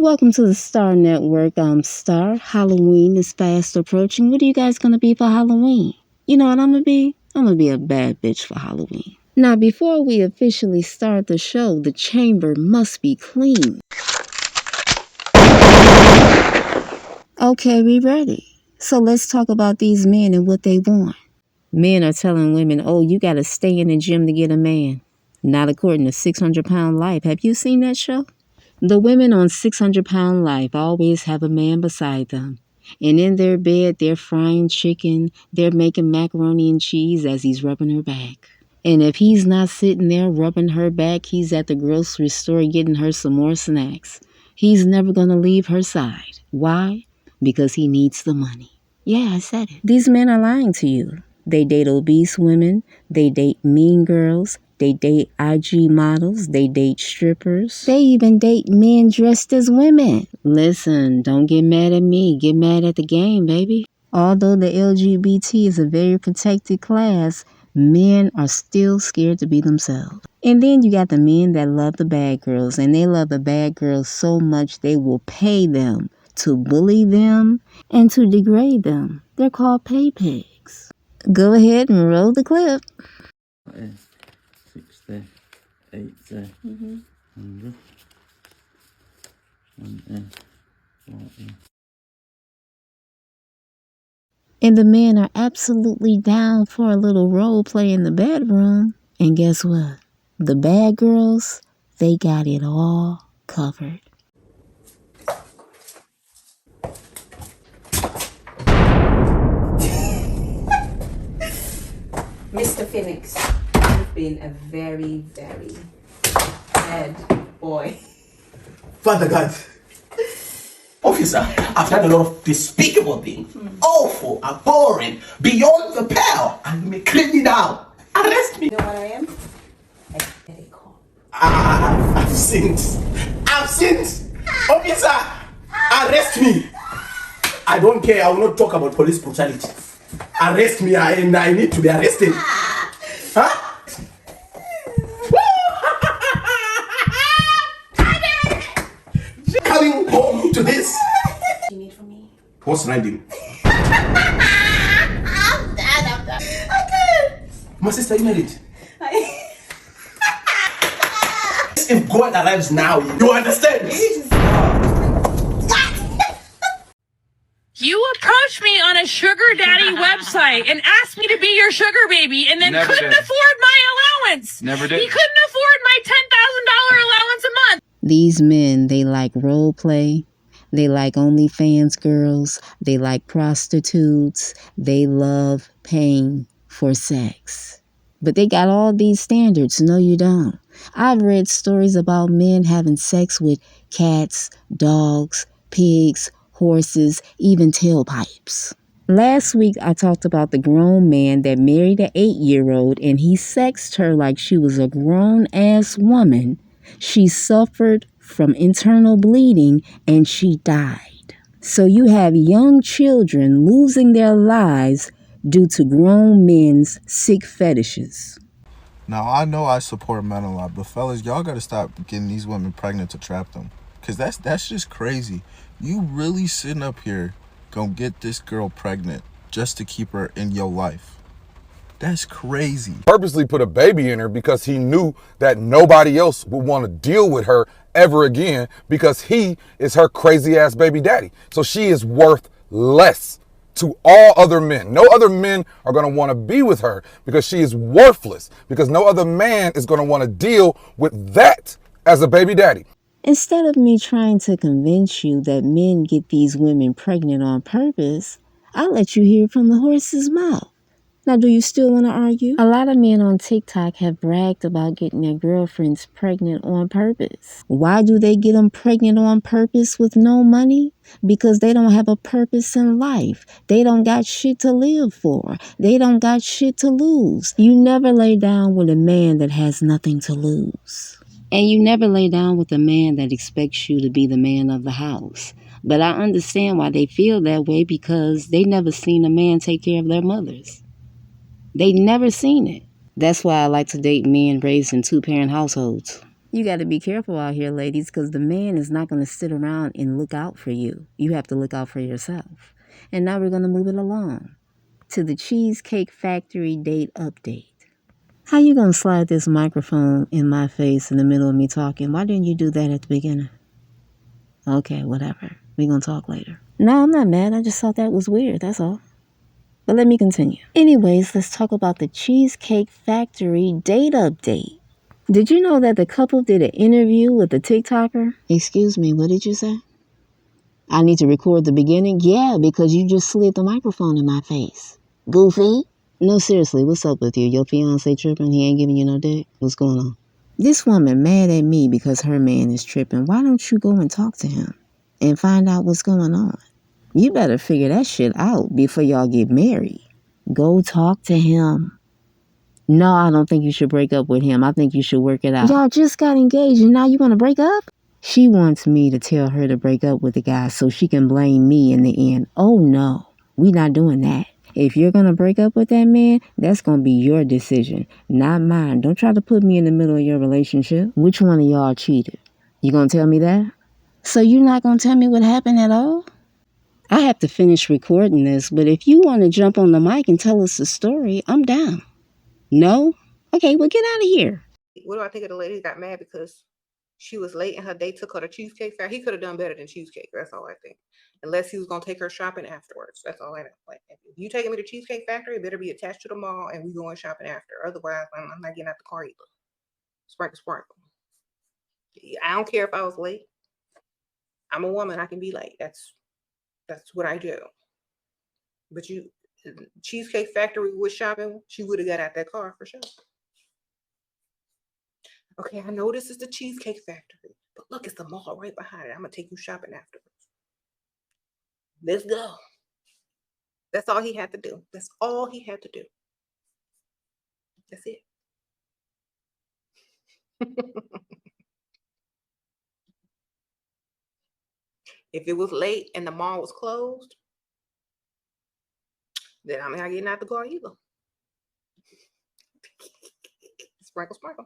Welcome to the Star Network. I'm Star. Halloween is fast approaching. What are you guys going to be for Halloween? You know what I'm going to be? I'm going to be a bad bitch for Halloween. Now, before we officially start the show, the chamber must be clean. Okay, we ready. So let's talk about these men and what they want. Men are telling women, oh, you got to stay in the gym to get a man. Not according to 600 Pound Life. Have you seen that show? The women on 600 Pound Life always have a man beside them. And in their bed, they're frying chicken. They're making macaroni and cheese as he's rubbing her back. And if he's not sitting there rubbing her back, he's at the grocery store getting her some more snacks. He's never going to leave her side. Why? Because he needs the money. Yeah, I said it. These men are lying to you. They date obese women. They date mean girls. They date IG models. They date strippers. They even date men dressed as women. Listen, don't get mad at me. Get mad at the game, baby. Although the LGBT is a very protected class, men are still scared to be themselves. And then you got the men that love the bad girls. And they love the bad girls so much they will pay them to bully them and to degrade them. They're called pay pigs. Go ahead and roll the clip. 60, 80, 100, 40. And the men are absolutely down for a little role play in the bedroom. And guess what? The bad girls, they got it all covered. Mr. Phoenix, you've been a very, very bad boy. Father God, officer, I've done a lot of despicable things, awful, abhorrent, beyond the pale, and you may clean it out. Arrest me. You know what I am? A pathetic cop. I've sinned. Officer, arrest me. I don't care. I will not talk about police brutality. Arrest me, and I need to be arrested. Huh? Coming home to this. What do you need from me? Horse riding. I'm done. Okay. My sister, you married. If God arrives now, you understand? You approached me on a sugar daddy website and asked me to be your sugar baby and then couldn't afford my allowance. Never did. He couldn't afford my $10,000 allowance a month. These men, they like role play. They like OnlyFans girls. They like prostitutes. They love paying for sex. But they got all these standards. No, you don't. I've read stories about men having sex with cats, dogs, pigs, horses, even tailpipes. Last week, I talked about the grown man that married an 8-year-old and he sexed her like she was a grown-ass woman. She suffered from internal bleeding and she died. So you have young children losing their lives due to grown men's sick fetishes. Now, I know I support men a lot, but fellas, y'all gotta stop getting these women pregnant to trap them. Because that's just crazy. You really sitting up here gonna get this girl pregnant just to keep her in your life. That's crazy. Purposely put a baby in her because he knew that nobody else would want to deal with her ever again because he is her crazy ass baby daddy. So she is worth less to all other men. No other men are going to want to be with her because she is worthless, because no other man is going to want to deal with that as a baby daddy. Instead of me trying to convince you that men get these women pregnant on purpose, I'll let you hear from the horse's mouth. Now, do you still want to argue? A lot of men on TikTok have bragged about getting their girlfriends pregnant on purpose. Why do they get them pregnant on purpose with no money? Because they don't have a purpose in life. They don't got shit to live for. They don't got shit to lose. You never lay down with a man that has nothing to lose. And you never lay down with a man that expects you to be the man of the house. But I understand why they feel that way, because they never seen a man take care of their mothers. They never seen it. That's why I like to date men raised in 2-parent households. You got to be careful out here, ladies, because the man is not going to sit around and look out for you. You have to look out for yourself. And now we're going to move it along to the Cheesecake Factory date update. How you going to slide this microphone in my face in the middle of me talking? Why didn't you do that at the beginning? Okay, whatever. We're going to talk later. No, I'm not mad. I just thought that was weird. That's all. But let me continue. Anyways, let's talk about the Cheesecake Factory date update. Did you know that the couple did an interview with a TikToker? Excuse me, what did you say? I need to record the beginning? Yeah, because you just slid the microphone in my face. Goofy? No, seriously, what's up with you? Your fiance tripping? He ain't giving you no dick? What's going on? This woman mad at me because her man is tripping. Why don't you go and talk to him and find out what's going on? You better figure that shit out before y'all get married. Go talk to him. No, I don't think you should break up with him. I think you should work it out. Y'all just got engaged and now you want to break up? She wants me to tell her to break up with the guy so she can blame me in the end. Oh no, we not doing that. If you're going to break up with that man, that's going to be your decision, not mine. Don't try to put me in the middle of your relationship. Which one of y'all cheated? You going to tell me that? So you're not going to tell me what happened at all? I have to finish recording this, but if you want to jump on the mic and tell us the story, I'm down. No? Okay, well, get out of here. What do I think of the lady who got mad because she was late and her date took her to Cheesecake Factory? He could have done better than Cheesecake. That's all I think. Unless he was going to take her shopping afterwards. That's all I know. Like, if you taking me to Cheesecake Factory, it better be attached to the mall and we going shopping after. Otherwise, I'm not getting out the car either. Sprinkle, sprinkle. I don't care if I was late. I'm a woman. I can be late. That's what I do. But Cheesecake Factory was shopping, she would have got out that car for sure. Okay, I know this is the Cheesecake Factory, but look, it's the mall right behind it. I'm gonna take you shopping afterwards. Let's go. That's all he had to do. That's all he had to do. That's it. If it was late and the mall was closed, then I'm not getting out the car either. Sprinkle, sprinkle.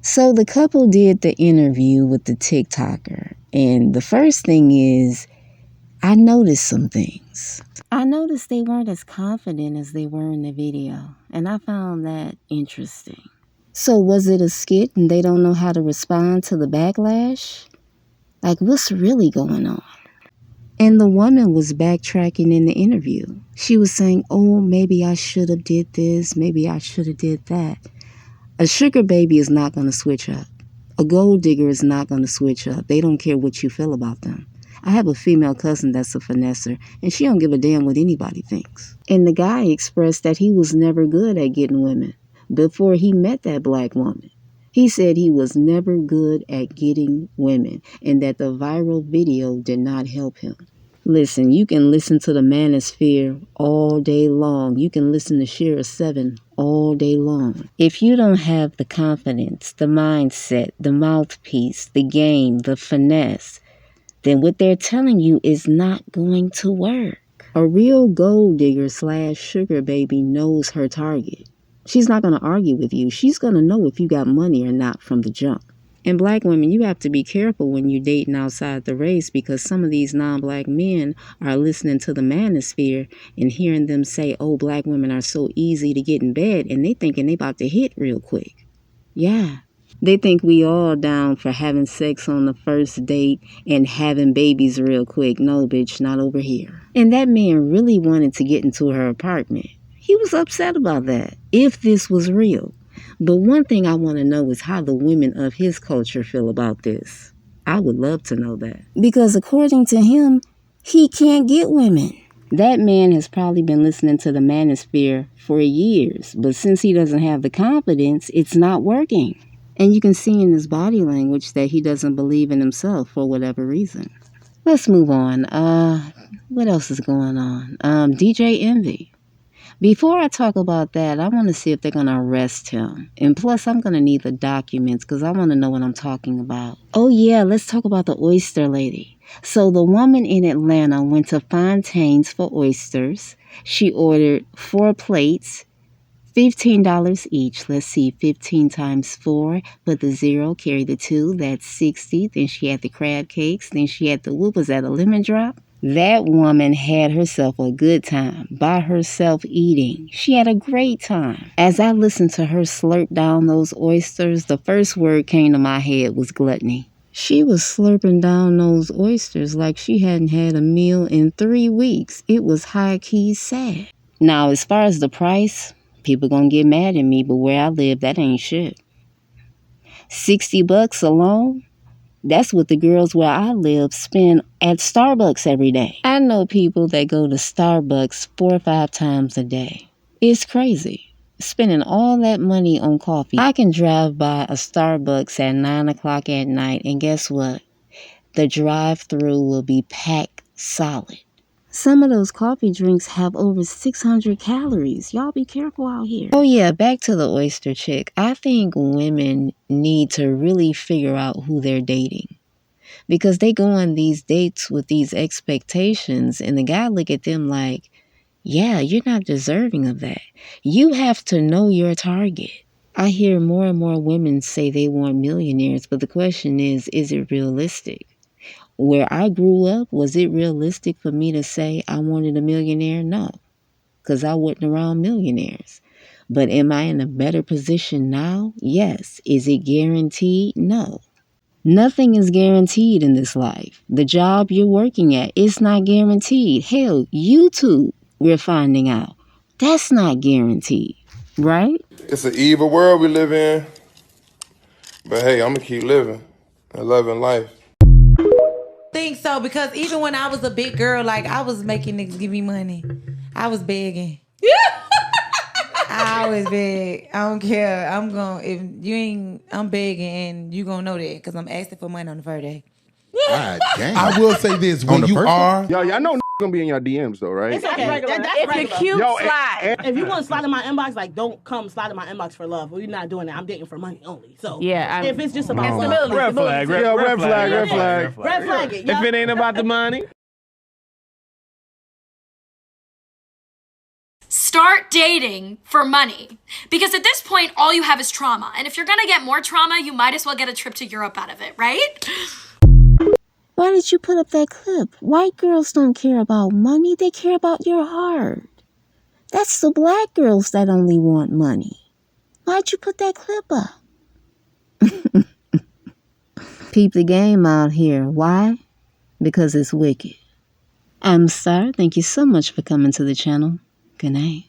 So the couple did the interview with the TikToker. And the first thing is, I noticed some things. I noticed they weren't as confident as they were in the video. And I found that interesting. So was it a skit and they don't know how to respond to the backlash? Like, what's really going on? And the woman was backtracking in the interview. She was saying, oh, maybe I should have did this. Maybe I should have did that. A sugar baby is not going to switch up. A gold digger is not going to switch up. They don't care what you feel about them. I have a female cousin that's a finesser, and she don't give a damn what anybody thinks. And the guy expressed that he was never good at getting women before he met that black woman. He said he was never good at getting women and that the viral video did not help him. Listen, you can listen to the manosphere all day long. You can listen to Share 7 all day long. If you don't have the confidence, the mindset, the mouthpiece, the game, the finesse, then what they're telling you is not going to work. A real gold digger / sugar baby knows her target. She's not going to argue with you. She's going to know if you got money or not from the jump. And black women, you have to be careful when you're dating outside the race because some of these non-black men are listening to the manosphere and hearing them say, oh, black women are so easy to get in bed, and they thinking they about to hit real quick. Yeah. They think we all down for having sex on the first date and having babies real quick. No, bitch, not over here. And that man really wanted to get into her apartment. He was upset about that, if this was real. But one thing I want to know is how the women of his culture feel about this. I would love to know that. Because according to him, he can't get women. That man has probably been listening to the manosphere for years. But since he doesn't have the confidence, it's not working. And you can see in his body language that he doesn't believe in himself for whatever reason. Let's move on. What else is going on? DJ Envy. Before I talk about that, I want to see if they're going to arrest him. And plus, I'm going to need the documents because I want to know what I'm talking about. Oh, yeah, let's talk about the Oyster lady. So the woman in Atlanta went to Fontaine's for oysters. She ordered 4 plates, $15 each. Let's see, 15 times 4. Put the 0, carry the 2. That's 60. Then she had the crab cakes. Then she had the, what was that, a lemon drop? That woman had herself a good time by herself eating. She had a great time. As I listened to her slurp down those oysters, the first word came to my head was gluttony. She was slurping down those oysters like she hadn't had a meal in 3 weeks. It was high-key sad. Now, as far as the price, people gonna get mad at me, but where I live, that ain't shit. $60 alone? That's what the girls where I live spend at Starbucks every day. I know people that go to Starbucks 4 or 5 times a day. It's crazy. Spending all that money on coffee. I can drive by a Starbucks at 9 o'clock at night, and guess what? The drive-thru will be packed solid. Some of those coffee drinks have over 600 calories. Y'all be careful out here. Oh yeah, back to the oyster chick. I think women need to really figure out who they're dating. Because they go on these dates with these expectations, and the guy look at them like, yeah, you're not deserving of that. You have to know your target. I hear more and more women say they want millionaires, but the question is it realistic? Where I grew up, was it realistic for me to say I wanted a millionaire? No, because I wasn't around millionaires. But am I in a better position now? Yes. Is it guaranteed? No. Nothing is guaranteed in this life. The job you're working at, it's not guaranteed. Hell, YouTube, we're finding out, that's not guaranteed, right? It's an evil world we live in. But hey, I'm gonna keep living and loving life. Think so, because even when I was a big girl, like I was making niggas give me money. I was begging. I always beg. I don't care. I'm begging, and you gonna know that because I'm asking for money on the first day. God damn. I will say this: when you are, Y'all know gonna be in your DMs though, right? It's okay. That's If regular. you're cute, slide. If you want to slide in my inbox, like don't come slide in my inbox for love. We're not doing that. I'm dating for money only. So Yeah, if it's just about stability. love, Red flag. If it ain't about the money. Start dating for money. Because at this point, all you have is trauma. And if you're gonna get more trauma, you might as well get a trip to Europe out of it, right? Why did you put up that clip? White girls don't care about money. They care about your heart. That's the black girls that only want money. Why'd you put that clip up? Peep the game out here. Why? Because it's wicked. I'm Star. Thank you so much for coming to the channel. Good night.